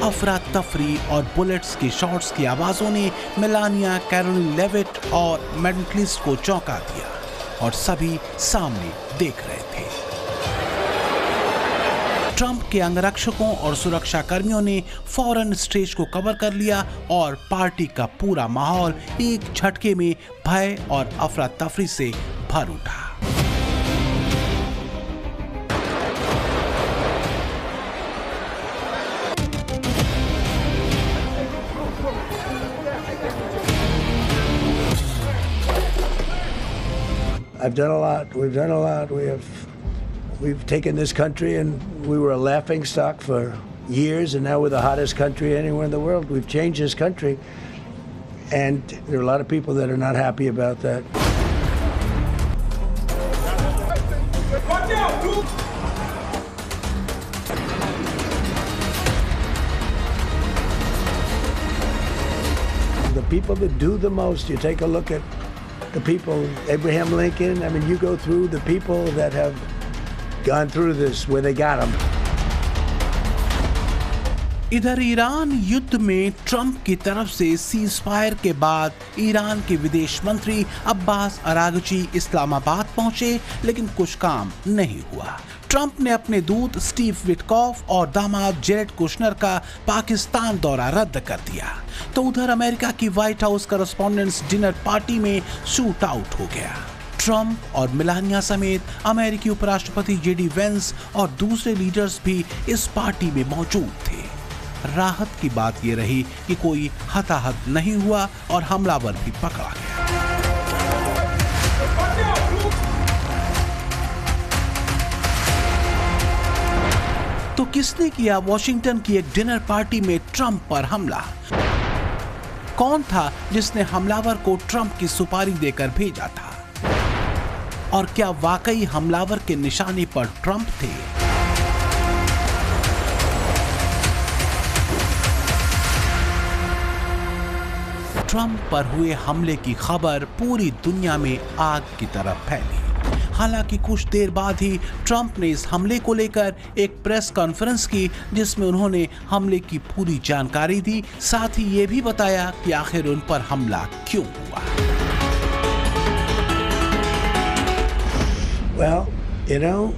अफरा तफरी और बुलेट्स की शॉट्स की आवाजों ने मेलानिया, कैरोलिन लेविट और मेडलिस्ट को चौंका दिया और सभी सामने देख रहे थे। ट्रंप के अंगरक्षकों और सुरक्षा कर्मियों ने फौरन स्टेज को कवर कर लिया और पार्टी का पूरा माहौल एक झटके में भय और अफरा तफरी से भर उठा। I've done a lot. We've done a lot. We've taken this country, and we were a laughing stock for years, and now we're the hottest country anywhere in the world. We've changed this country, and there are a lot of people that are not happy about that. The people that do the most, you take a look at the people, Abraham Lincoln, I mean, you go through the people that have gone through this, where they got them. इधर Iran युद्ध में Trump की तरफ से ceasefire के बाद Iran के विदेश मंत्री अब्बास अरागची इस्लामाबाद पहुंचे, लेकिन कुछ काम नहीं हुआ। ट्रंप ने अपने दूत स्टीव विटकॉफ और दामाद जेरेड कुशनर का पाकिस्तान दौरा रद्द कर दिया, तो उधर अमेरिका की white house correspondents dinner party में शूट आउट हो गया। ट्रंप और मेलानिया समेत अमेरिकी उपराष्ट्रपति जेडी वेंस और दूसरे लीडर्स भी इस पार्टी में मौजूद थे। राहत की बात यह रही कि कोई हताहत नहीं हुआ और हमलावर भी पकड़ा गया। तो किसने किया वॉशिंगटन की एक डिनर पार्टी में ट्रंप पर हमला? कौन था जिसने हमलावर को ट्रंप की सुपारी देकर भेजा था? और क्या वाकई हमलावर के निशाने पर ट्रंप थे? ट्रंप पर हुए हमले की खबर पूरी दुनिया में आग की तरह फैली। हालांकि कुछ देर बाद ही ट्रंप ने इस हमले को लेकर एक प्रेस कॉन्फ्रेंस की, जिसमें उन्होंने हमले की पूरी जानकारी दी, साथ ही ये भी बताया कि आखिर उन पर हमला क्यों हुआ। Well, you know,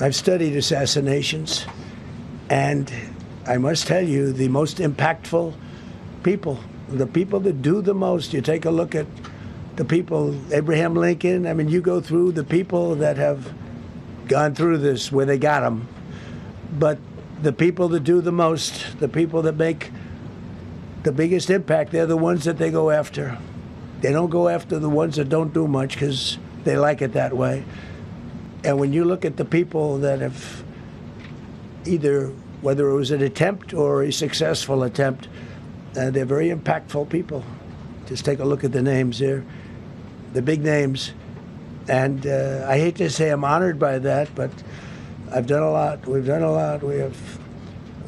I've studied assassinations, and I must tell you, the most impactful people, the people that do the most, you take a look at the people, Abraham Lincoln, I mean, you go through the people that have gone through this, where they got them. But the people that do the most, the people that make the biggest impact, they're the ones that they go after. They don't go after the ones that don't do much because they like it that way. And when you look at the people that have either, whether it was an attempt or a successful attempt, they're very impactful people. Just take a look at the names here, the big names. And I hate to say I'm honored by that, but I've done a lot. We've done a lot.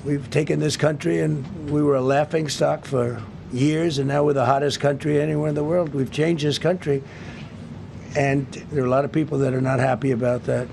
We've taken this country, and we were a laughing stock for years, and now we're the hottest country anywhere in the world. We've changed this country, and there are a lot of people that are not happy about that.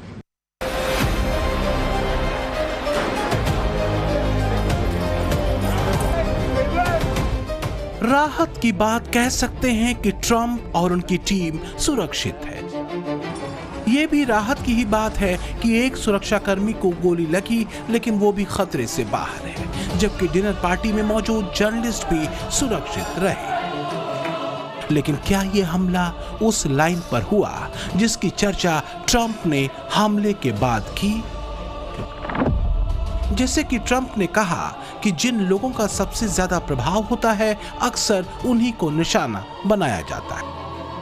राहत की बात कह सकते हैं कि Trump और उनकी team सुरक्षित है। ये भी राहत की ही बात है कि एक सुरक्षाकर्मी को गोली लगी, लेकिन वो भी खतरे से बाहर है, जबकि डिनर पार्टी में मौजूद जर्नलिस्ट भी सुरक्षित रहे। लेकिन क्या ये हमला उस लाइन पर हुआ जिसकी चर्चा ट्रंप ने हमले के बाद की? जैसे कि ट्रंप ने कहा कि जिन लोगों का सबसे ज्यादा प्रभाव होता है, अक्सर उन्हीं को निशाना बनाया जाता है।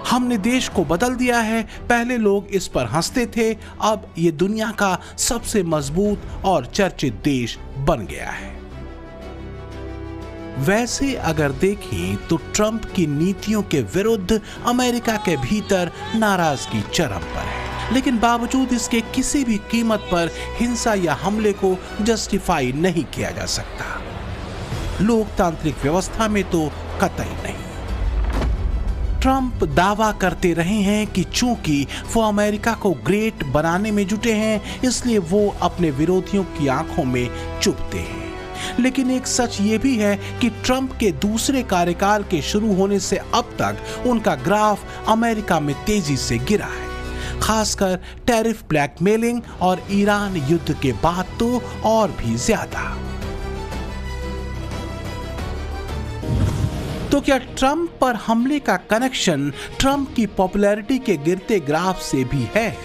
हमने देश को बदल दिया है, पहले लोग इस पर हंसते थे, अब ये दुनिया का सबसे मजबूत और चर्चित देश बन गया है। वैसे अगर देखें तो ट्रंप की नीतियों के विरुद्ध अमेरिका के भीतर नाराजगी चरम पर है, लेकिन बावजूद इसके किसी भी कीमत पर हिंसा या हमले को जस्टिफाई नहीं किया जा सकता। लोकतांत्रिक व्यवस्था में तो कतई नहीं। ट्रंप दावा करते रहे हैं कि चूंकि वो अमेरिका को ग्रेट बनाने में जुटे हैं, इसलिए वो अपने विरोधियों की आंखों में चुभते हैं। लेकिन एक सच ये भी है कि ट्रंप के दूसरे कार्यकाल के शुरू होने से अब तक उनका ग्राफ अमेरिका में तेजी से गिरा है, खासकर टैरिफ ब्लैकमेलिंग और ईरान युद्ध के बाद तो और भी ज्यादा। तो क्या ट्रंप पर हमले का कनेक्शन ट्रंप की पॉपुलैरिटी के गिरते ग्राफ से भी है?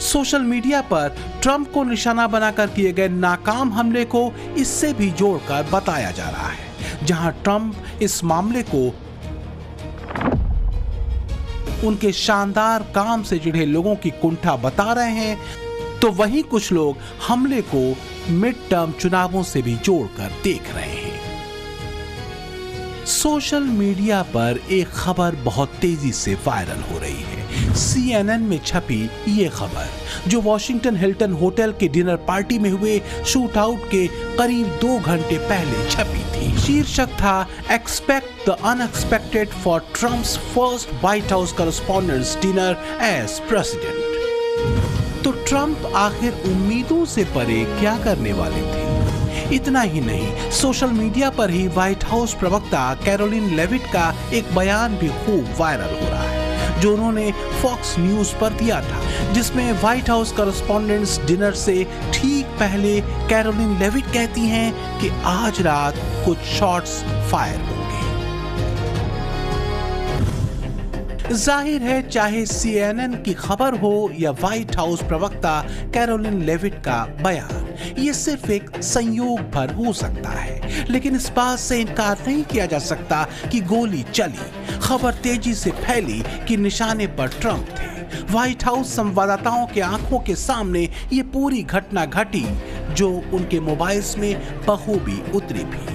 सोशल मीडिया पर ट्रंप को निशाना बनाकर किए गए नाकाम हमले को इससे भी जोड़कर बताया जा रहा है। जहां ट्रंप इस मामले को उनके शानदार काम से चिढ़े लोगों की कुंठा बता रहे हैं, तो वहीं कुछ लोग हमले को मिड टर्म चुनावों से भी जोड़कर देख रहे हैं। सोशल मीडिया पर एक खबर बहुत तेजी से वायरल हो रही है। CNN में छपी ये खबर, जो वॉशिंगटन हिल्टन होटल के डिनर पार्टी में हुए शूट आउट के करीब 2 घंटे पहले छपी थी। शीर्षक था expect the unexpected for Trump's first White House correspondents dinner as president. तो ट्रंप आखिर उम्मीदों से परे क्या करने वाले थे? इतना ही नहीं, सोशल मीडिया पर ही व्हाइट हाउस प्रवक्ता कैरोलिन लेविट का एक बयान भी खूब वायरल हो रहा है, जो उन्होंने फॉक्स न्यूज पर दिया था, जिसमें व्हाइट हाउस कॉरेस्पॉन्डेंट्स डिनर से ठीक पहले कैरोलिन लेविट कहती हैं कि आज रात कुछ शॉट्स फायर होंगे। जाहिर है, चाहे CNN की खबर हो या व्हाइट हाउस प्रवक्ता कैरोलिन लेविट का बयान, ये सिर्फ एक संयोग भर हो सकता है, लेकिन इस बात से इनकार नहीं किया जा सकता कि गोली चली। खबर तेजी से फैली कि निशाने पर ट्रंप थे। व्हाइट हाउस संवाददाताओं के आंखों के सामने ये पूरी घटना घटी, जो उनके मोबाइल्स में बखूबी उतरी भी।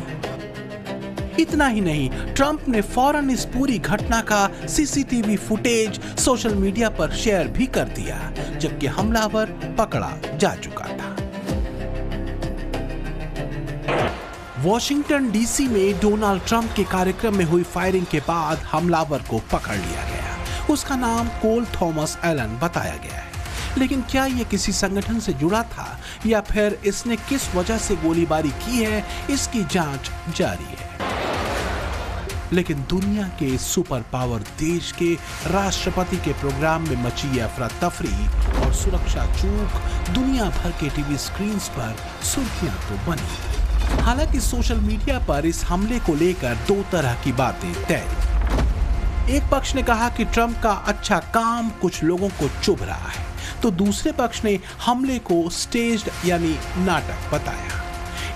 इतना ही नहीं, ट्रंप ने फौरन इस पूरी घटना का CCTV फुटेज सोशल मीडिया पर शेयर भी कर दिया, जबकि हमलावर पकड़ा जा चुका था। वॉशिंगटन DC में डोनाल्ड ट्रंप के कार्यक्रम में हुई फायरिंग के बाद हमलावर को पकड़ लिया गया। उसका नाम कोल थॉमस एलन बताया गया है, लेकिन क्या यह किसी संगठन से जुड़ा था या फिर इसने किस वजह से गोलीबारी की है, इसकी जांच जारी है। लेकिन दुनिया के सुपर पावर देश के राष्ट्रपति के प्रोग्राम में मची अफरा तफरी और सुरक्षा चूक दुनिया भर के टीवी स्क्रीन पर सुर्खियां तो बनी। हालांकि सोशल मीडिया पर इस हमले को लेकर 2 तरह की बातें तैरी। एक पक्ष ने कहा कि ट्रंप का अच्छा काम कुछ लोगों को चुभ रहा है, तो दूसरे पक्ष ने हमले को स्टेज्ड यानी नाटक बताया।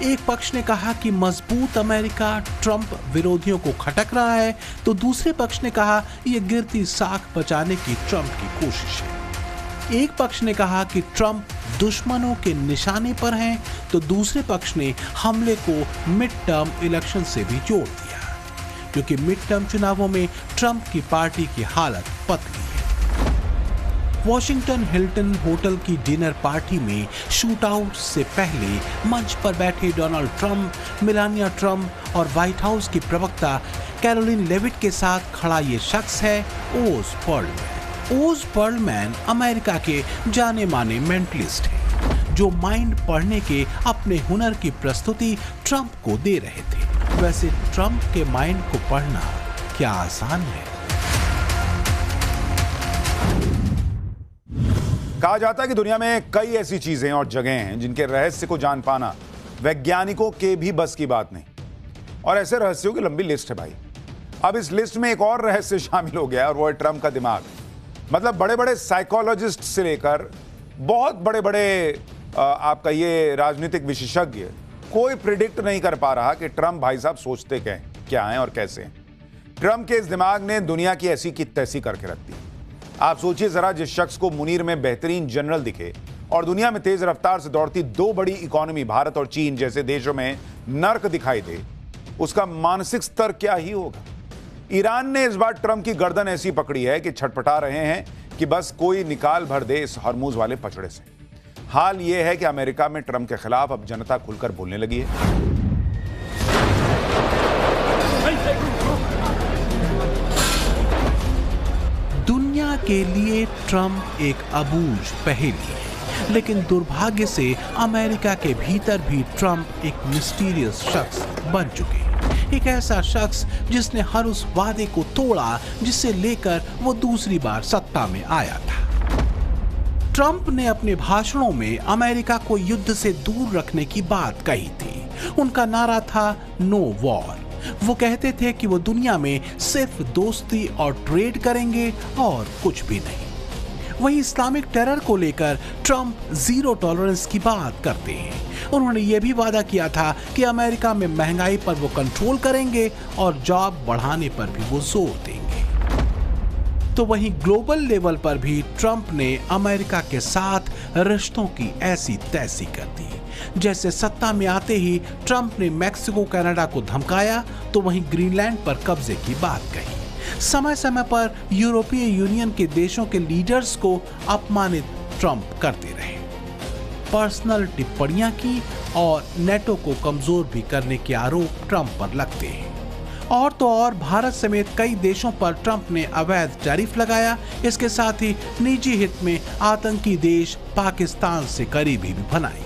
एक पक्ष ने कहा कि मजबूत अमेरिका ट्रंप विरोधियों को खटक रहा है, तो दूसरे पक्ष ने कहा यह गिरती साख बचाने की ट्रंप की कोशिश है। एक पक्ष ने कहा कि ट्रंप दुश्मनों के निशाने पर हैं, तो दूसरे पक्ष ने हमले को मिड टर्म इलेक्शन से भी जोड़ दिया, क्योंकि मिड टर्म चुनावों में ट्रंप की पार्टी की हालत पतली है। वॉशिंगटन हिल्टन होटल की डिनर पार्टी में शूट आउट से पहले मंच पर बैठे डोनाल्ड ट्रंप, मेलानिया ट्रंप और व्हाइट हाउस की प्रवक्ता कैरोलिन लेविट के साथ खड़ा ये शख्स है ओज पर्लमैन। ओज पर्लमैन अमेरिका के जाने माने मेंटलिस्ट हैं, जो माइंड पढ़ने के अपने हुनर की प्रस्तुति ट्रंप को दे रहे थे। वैसे ट्रंप के माइंड को पढ़ना क्या आसान है? कहा जाता है कि दुनिया में कई ऐसी चीजें और जगह हैं जिनके रहस्य को जान पाना वैज्ञानिकों के भी बस की बात नहीं, और ऐसे रहस्यों की लंबी लिस्ट है भाई। अब इस लिस्ट में एक और रहस्य शामिल हो गया, और वो है ट्रंप का दिमाग। मतलब बड़े बड़े साइकोलॉजिस्ट से लेकर बहुत बड़े बड़े आपका ये राजनीतिक विशेषज्ञ कोई प्रिडिक्ट नहीं कर पा रहा कि ट्रंप भाई साहब सोचते क्या हैं और कैसे हैं। ट्रंप के इस दिमाग ने दुनिया की ऐसी की तैसी करके रख दी। आप सोचिए जरा, जिस शख्स को मुनीर में बेहतरीन जनरल दिखे और दुनिया में तेज रफ्तार से दौड़ती 2 बड़ी इकोनॉमी भारत और चीन जैसे देशों में नर्क दिखाई दे, उसका मानसिक स्तर क्या ही होगा। ईरान ने इस बार ट्रंप की गर्दन ऐसी पकड़ी है कि छटपटा रहे हैं कि बस कोई निकाल भर दे इस हरमुज वाले पचड़े से। हाल यह है कि अमेरिका में ट्रंप के खिलाफ अब जनता खुलकर बोलने लगी है। के लिए ट्रंप एक अबूझ पहेली है, लेकिन दुर्भाग्य से अमेरिका के भीतर भी ट्रंप एक मिस्टीरियस शख्स बन चुके हैं। एक ऐसा शख्स जिसने हर उस वादे को तोड़ा जिसे लेकर वो दूसरी बार सत्ता में आया था। ट्रंप ने अपने भाषणों में अमेरिका को युद्ध से दूर रखने की बात कही थी। उनका नारा था नो वॉर। वो कहते थे कि वो दुनिया में सिर्फ दोस्ती और ट्रेड करेंगे और कुछ भी नहीं। वहीं इस्लामिक टेरर को लेकर ट्रंप जीरो टॉलरेंस की बात करते हैं। उन्होंने ये भी वादा किया था कि अमेरिका में महंगाई पर वो कंट्रोल करेंगे और जॉब बढ़ाने पर भी वो जोर देंगे। तो वहीं ग्लोबल लेवल पर भी ट्रंप ने अमेरिका के साथ रिश्तों की ऐसी तैसी कर दी। जैसे सत्ता में आते ही ट्रंप ने मैक्सिको कनाडा को धमकाया, तो वहीं ग्रीनलैंड पर कब्जे की बात कही। समय समय पर यूरोपीय यूनियन के देशों के लीडर्स को अपमानित ट्रंप करते रहे, पर्सनल टिप्पणियां की और नेटो को कमजोर भी करने के आरोप ट्रंप पर लगते हैं। और तो और भारत समेत कई देशों पर ट्रंप ने अवैध टैरिफ लगाया। इसके साथ ही निजी हित में आतंकी देश पाकिस्तान से करीबी भी बनाई।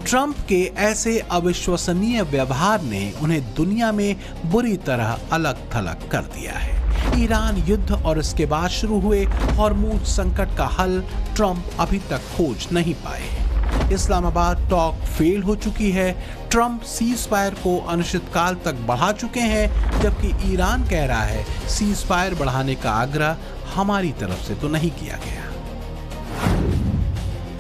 ट्रंप के ऐसे अविश्वसनीय व्यवहार ने उन्हें दुनिया में बुरी तरह अलग थलग कर दिया है। ईरान युद्ध और इसके बाद शुरू हुए हॉर्मुज संकट का हल ट्रंप अभी तक खोज नहीं पाए। इस्लामाबाद टॉक फेल हो चुकी है। ट्रंप सीज फायर को अनिश्चितकाल तक बढ़ा चुके हैं, जबकि ईरान कह रहा है सीज फायर बढ़ाने का आग्रह हमारी तरफ से तो नहीं किया गया।